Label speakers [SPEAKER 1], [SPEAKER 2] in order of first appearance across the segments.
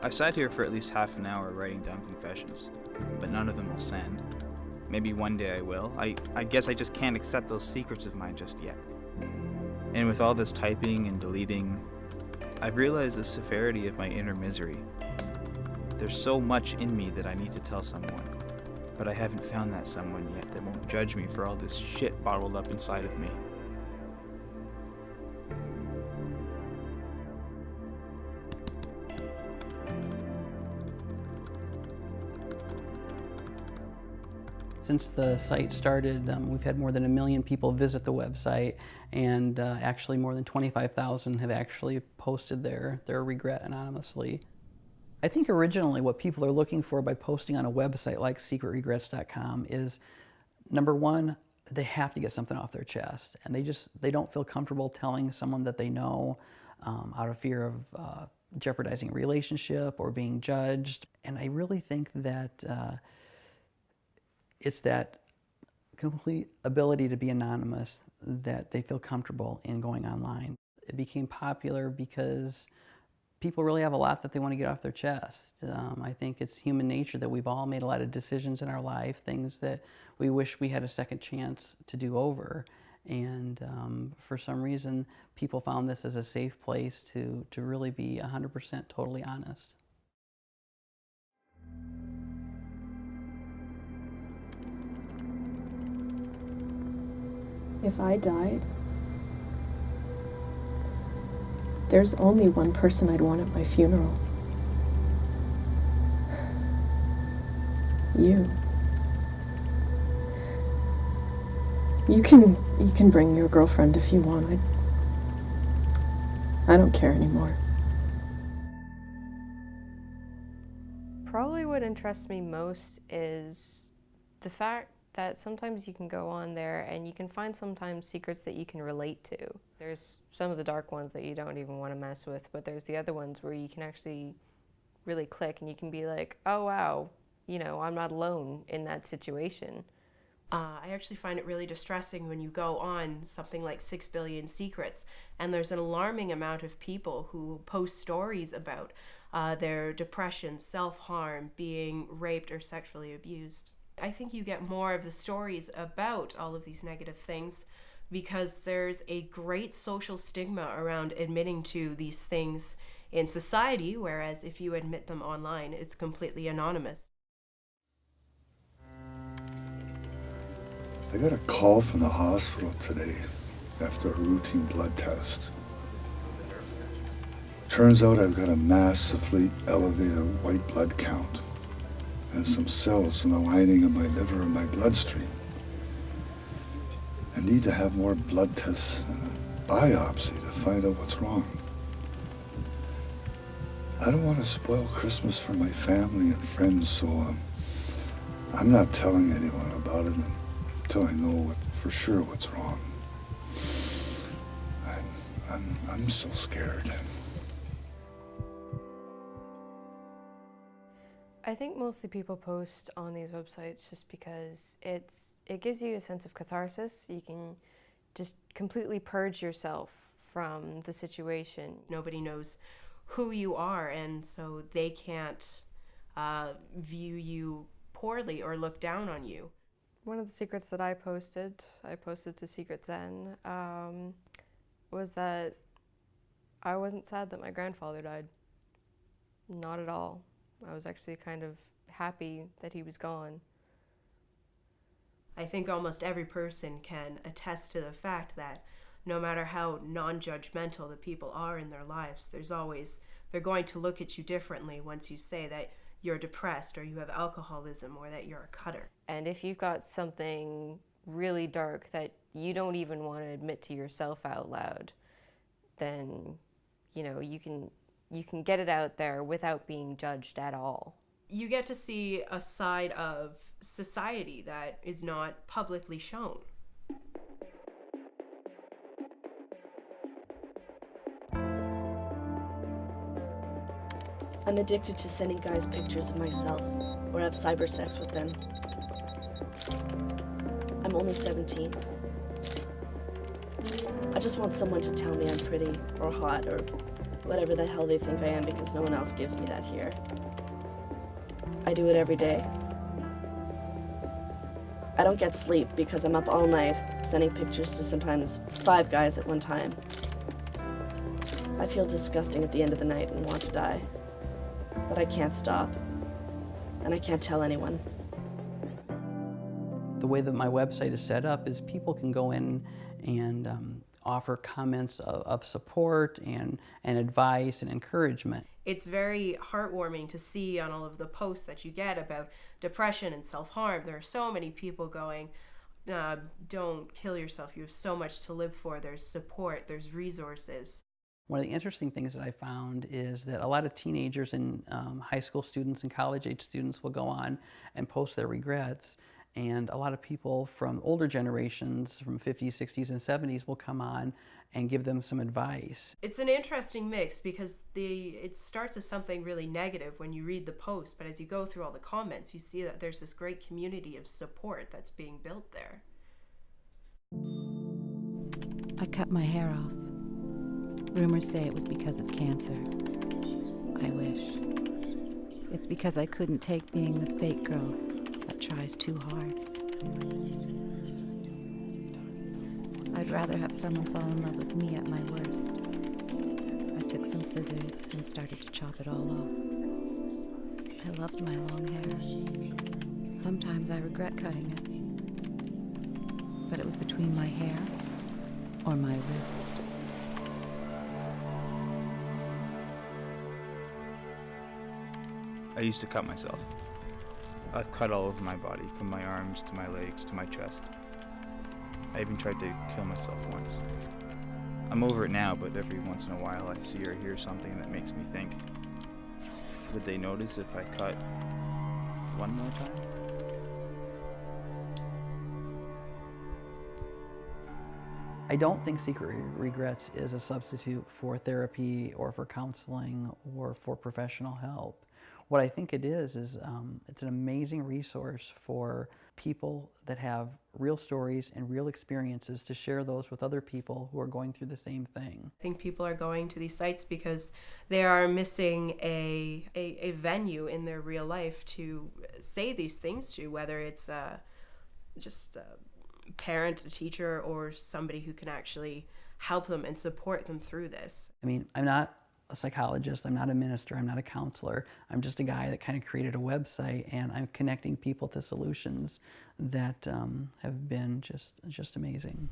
[SPEAKER 1] I've sat here for at least half an hour writing down confessions, but none of them will send. Maybe one day I will. I guess I just can't accept those secrets of mine just yet. And with all this typing and deleting, I've realized the severity of my inner misery. There's so much in me that I need to tell someone, but I haven't found that someone yet that won't judge me for all this shit bottled up inside of me.
[SPEAKER 2] Since the site started, we've had more than 1 million people visit the website, and actually more than 25,000 have actually posted their regret anonymously. I think originally what people are looking for by posting on a website like secretregrets.com is, number one, they have to get something off their chest, and they don't feel comfortable telling someone that they know out of fear of jeopardizing a relationship or being judged. And I really think that it's that complete ability to be anonymous that they feel comfortable in going online. It became popular because people really have a lot that they want to get off their chest. I think it's human nature that we've all made a lot of decisions in our life, things that we wish we had a second chance to do over. And for some reason, people found this as a safe place to really be 100% totally honest.
[SPEAKER 3] If I died, there's only one person I'd want at my funeral. You. You can bring your girlfriend if you want. I don't care anymore.
[SPEAKER 4] Probably what interests me most is the fact that sometimes you can go on there and you can find sometimes secrets that you can relate to. There's some of the dark ones that you don't even want to mess with, but there's the other ones where you can actually really click and you can be like, oh wow, you know, I'm not alone in that situation.
[SPEAKER 5] I actually find it really distressing when you go on something like 6 Billion Secrets and there's an alarming amount of people who post stories about their depression, self-harm, being raped or sexually abused. I think you get more of the stories about all of these negative things because there's a great social stigma around admitting to these things in society, whereas if you admit them online, it's completely anonymous.
[SPEAKER 6] I got a call from the hospital today after a routine blood test. Turns out I've got a massively elevated white blood count and some cells in the lining of my liver and my bloodstream. I need to have more blood tests and a biopsy to find out what's wrong. I don't want to spoil Christmas for my family and friends, so I'm not telling anyone about it until I know for sure what's wrong. I'm so scared.
[SPEAKER 4] I think mostly people post on these websites just because it gives you a sense of catharsis. You can just completely purge yourself from the situation.
[SPEAKER 5] Nobody knows who you are, and so they can't view you poorly or look down on you.
[SPEAKER 4] One of the secrets that I posted to Secret Zen, was that I wasn't sad that my grandfather died. Not at all. I was actually kind of happy that he was gone.
[SPEAKER 5] I think almost every person can attest to the fact that no matter how non-judgmental the people are in their lives, they're going to look at you differently once you say that you're depressed or you have alcoholism or that you're a cutter.
[SPEAKER 4] And if you've got something really dark that you don't even want to admit to yourself out loud, then, you know, you can get it out there without being judged at all.
[SPEAKER 5] You get to see a side of society that is not publicly shown.
[SPEAKER 7] I'm addicted to sending guys pictures of myself or have cyber sex with them. I'm only 17. I just want someone to tell me I'm pretty or hot or whatever the hell they think I am because no one else gives me that here. I do it every day. I don't get sleep because I'm up all night, sending pictures to sometimes 5 guys at one time. I feel disgusting at the end of the night and want to die. But I can't stop. And I can't tell anyone.
[SPEAKER 2] The way that my website is set up is people can go in and offer comments of support and advice and encouragement.
[SPEAKER 5] It's very heartwarming to see on all of the posts that you get about depression and self-harm. There are so many people going, don't kill yourself, you have so much to live for. There's support, there's resources.
[SPEAKER 2] One of the interesting things that I found is that a lot of teenagers and high school students and college-age students will go on and post their regrets. And a lot of people from older generations, from 50s, 60s, and 70s, will come on and give them some advice.
[SPEAKER 5] It's an interesting mix because it starts as something really negative when you read the post, but as you go through all the comments, you see that there's this great community of support that's being built there.
[SPEAKER 8] I cut my hair off. Rumors say it was because of cancer. I wish. It's because I couldn't take being the fake girl that tries too hard. I'd rather have someone fall in love with me at my worst. I took some scissors and started to chop it all off. I loved my long hair. Sometimes I regret cutting it. But it was between my hair or my wrist.
[SPEAKER 1] I used to cut myself. I've cut all over my body, from my arms to my legs to my chest. I even tried to kill myself once. I'm over it now, but every once in a while I see or hear something that makes me think, would they notice if I cut one more time?
[SPEAKER 2] I don't think Secret Regrets is a substitute for therapy or for counseling or for professional help. What I think it is it's an amazing resource for people that have real stories and real experiences to share those with other people who are going through the same thing.
[SPEAKER 5] I think people are going to these sites because they are missing a venue in their real life to say these things to, whether it's just a parent, a teacher, or somebody who can actually help them and support them through this.
[SPEAKER 2] I mean, I'm not a psychologist, I'm not a minister, I'm not a counselor. I'm just a guy that kind of created a website, and I'm connecting people to solutions that have been just amazing.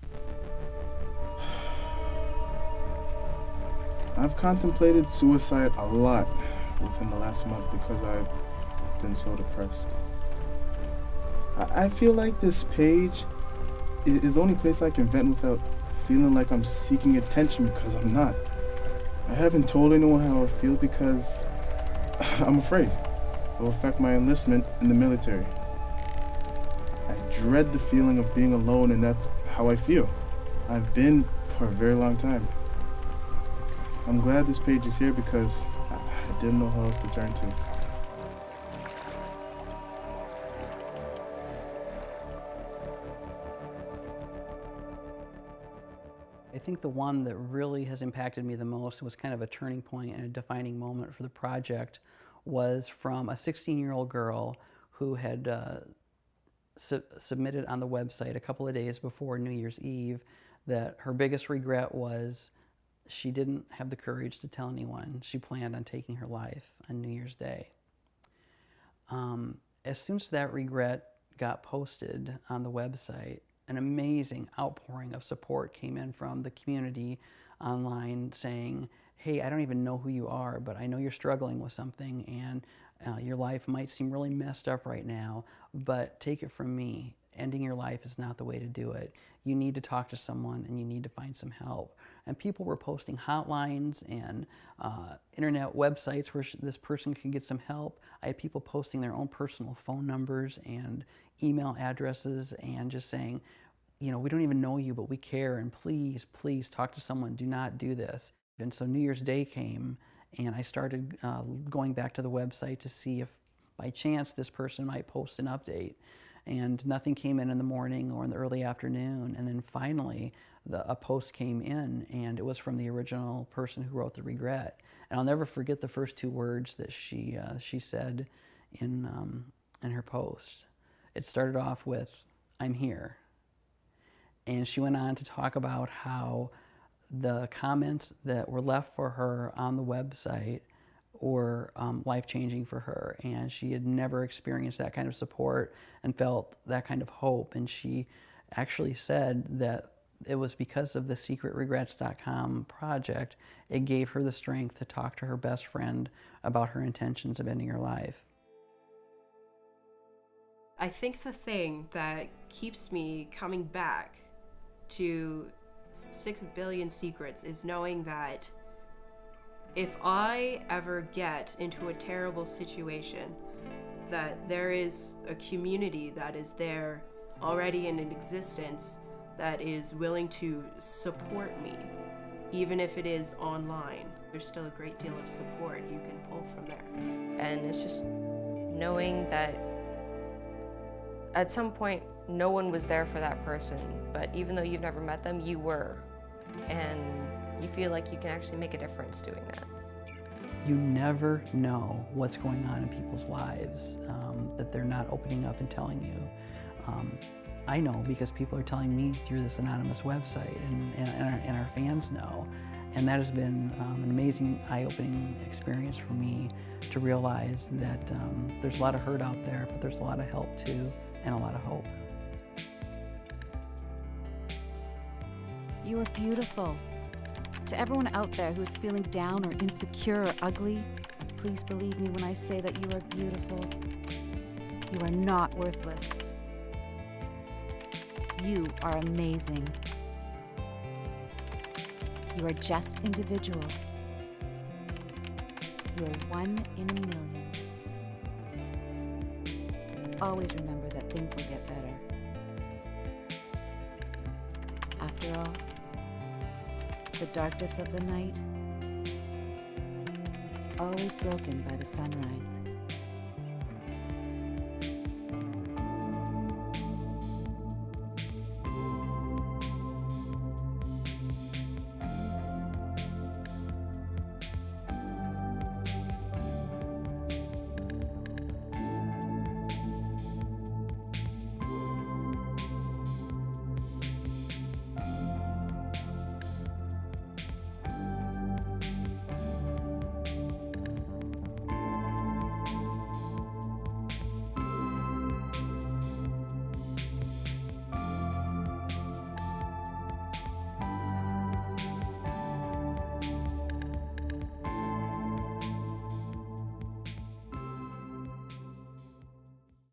[SPEAKER 9] I've contemplated suicide a lot within the last month because I've been so depressed. I feel like this page is the only place I can vent without feeling like I'm seeking attention, because I'm not. I haven't told anyone how I feel because I'm afraid it will affect my enlistment in the military. I dread the feeling of being alone, and that's how I feel. I've been for a very long time. I'm glad this page is here because I didn't know how else to turn to.
[SPEAKER 2] I think the one that really has impacted me the most, was kind of a turning point and a defining moment for the project, was from a 16-year-old girl who had submitted on the website a couple of days before New Year's Eve that her biggest regret was she didn't have the courage to tell anyone she planned on taking her life on New Year's Day. As soon as that regret got posted on the website, an amazing outpouring of support came in from the community online saying, hey, I don't even know who you are, but I know you're struggling with something, and your life might seem really messed up right now, but take it from me, ending your life is not the way to do it. You need to talk to someone, and you need to find some help. And people were posting hotlines and internet websites where this person could get some help. I had people posting their own personal phone numbers and email addresses and just saying, you know, we don't even know you, but we care, and please, please talk to someone. Do not do this. And so New Year's Day came, and I started going back to the website to see if by chance this person might post an update. And nothing came in the morning or in the early afternoon. And then finally, a post came in, and it was from the original person who wrote the regret. And I'll never forget the first 2 words that she said in her post. It started off with, "I'm here." And she went on to talk about how the comments that were left for her on the website were life-changing for her, and she had never experienced that kind of support and felt that kind of hope. And she actually said that it was because of the secretregrets.com project, it gave her the strength to talk to her best friend about her intentions of ending her life.
[SPEAKER 5] I think the thing that keeps me coming back to 6 billion secrets is knowing that if I ever get into a terrible situation, that there is a community that is there already in existence that is willing to support me, even if it is online. There's still a great deal of support you can pull from there.
[SPEAKER 4] And it's just knowing that at some point no one was there for that person, but even though you've never met them, you were. And you feel like you can actually make a difference doing that.
[SPEAKER 2] You never know what's going on in people's lives that they're not opening up and telling you. I know because people are telling me through this anonymous website, and our fans know. And that has been an amazing, eye-opening experience for me to realize that there's a lot of hurt out there, but there's a lot of help too, and a lot of hope.
[SPEAKER 8] You are beautiful. To everyone out there who is feeling down or insecure or ugly, please believe me when I say that you are beautiful. You are not worthless. You are amazing. You are just individual. You are 1 in a million. Always remember that things will get better. After all, the darkness of the night is always broken by the sunrise.